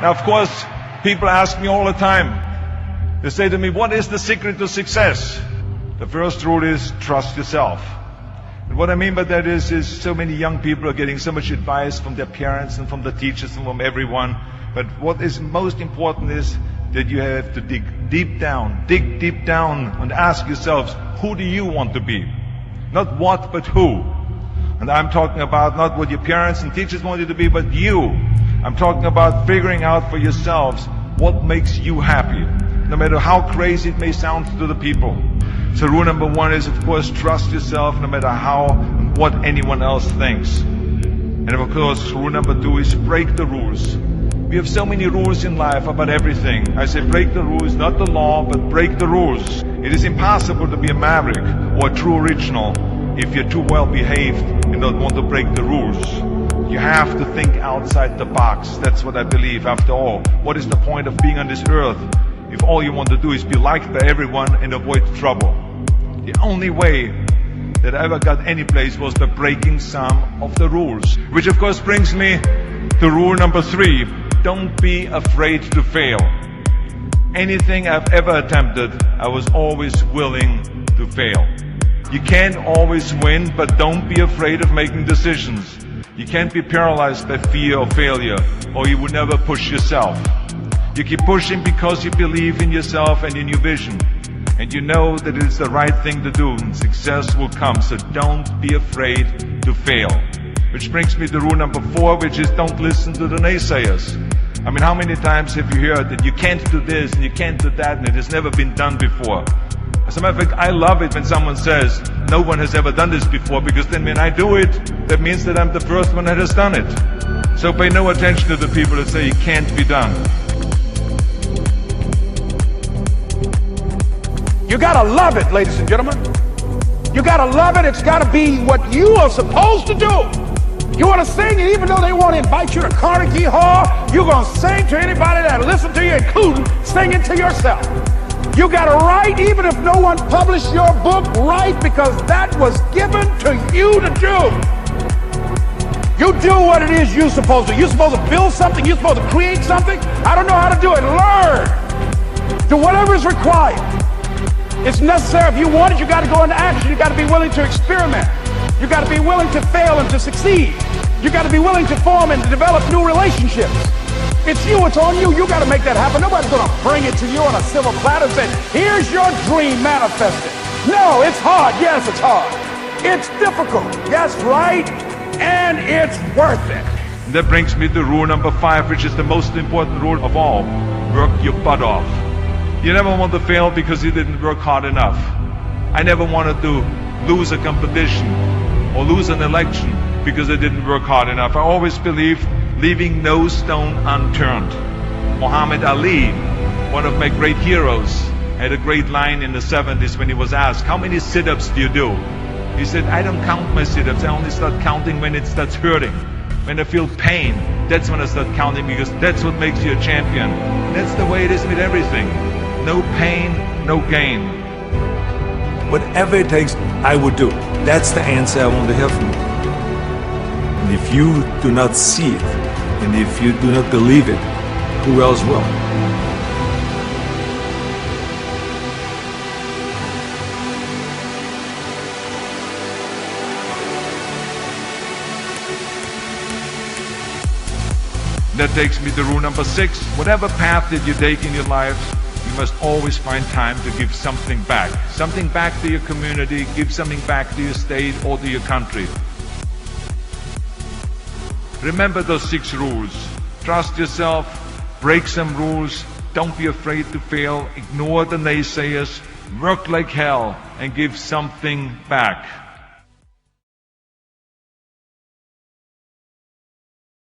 Now, of course, people ask me all the time. They say to me, what is the secret to success? The first rule is trust yourself. And what I mean by that is so many young people are getting so much advice from their parents and from the teachers and from everyone. But what is most important is that you have to dig deep down and ask yourselves, who do you want to be? Not what, but who. And I'm talking about not what your parents and teachers want you to be, but you. I'm talking about figuring out for yourselves what makes you happy, no matter how crazy it may sound to the people. So rule number one is, of course, trust yourself no matter how and what anyone else thinks. And of course, rule number two is break the rules. We have so many rules in life about everything. I say break the rules, not the law, but break the rules. It is impossible to be a maverick or a true original if you're too well behaved and don't want to break the rules. You have to think outside the box. That's what I believe. After all, what is the point of being on this earth if all you want to do is be liked by everyone and avoid trouble? The only way that I ever got any place was by breaking some of the rules. Which of course brings me to rule number three. Don't be afraid to fail. Anything I've ever attempted, I was always willing to fail. You can't always win, but don't be afraid of making decisions. You can't be paralyzed by fear of failure, or you would never push yourself. You keep pushing because you believe in yourself and in your vision. And you know that it is the right thing to do, and success will come. So don't be afraid to fail. Which brings me to rule number four, which is don't listen to the naysayers. I mean, how many times have you heard that you can't do this and you can't do that and it has never been done before? As a matter of fact, I love it when someone says, no one has ever done this before, because then when I do it, that means that I'm the first one that has done it. So pay no attention to the people that say it can't be done. You gotta love it, ladies and gentlemen. You gotta love it. It's gotta be what you are supposed to do. You want to sing, and even though they won't invite you to Carnegie Hall, you're going to sing to anybody that listens to you, including singing to yourself. You got to write, even if no one published your book, write, because that was given to you to do. You do what it is you're supposed to. You're supposed to build something. You're supposed to create something. I don't know how to do it. Learn. Do whatever is required. It's necessary. If you want it, you got to go into action. You got to be willing to experiment. You got to be willing to fail and to succeed. You got to be willing to form and to develop new relationships. It's you, it's on you. You got to make that happen. Nobody's going to bring it to you on a silver platter and say, here's your dream manifested. No, it's hard. Yes, it's hard. It's difficult. Yes, right. And it's worth it. And that brings me to rule number five, which is the most important rule of all. Work your butt off. You never want to fail because you didn't work hard enough. I never wanted to lose a competition or lose an election because I didn't work hard enough. I always believed leaving no stone unturned. Muhammad Ali, one of my great heroes, had a great line in the 70s when he was asked, how many sit-ups do you do? He said, I don't count my sit-ups. I only start counting when it starts hurting. When I feel pain, that's when I start counting, because that's what makes you a champion. That's the way it is with everything. No pain, no gain. Whatever it takes, I would do. That's the answer I want to hear from you. And if you do not see it, and if you do not believe it, who else will? That takes me to rule number 6. Whatever path that you take in your lives, you must always find time to give something back. Something back to your community, give something back to your state or to your country. Remember those 6 rules. Trust yourself, break some rules, don't be afraid to fail, ignore the naysayers, work like hell, and give something back.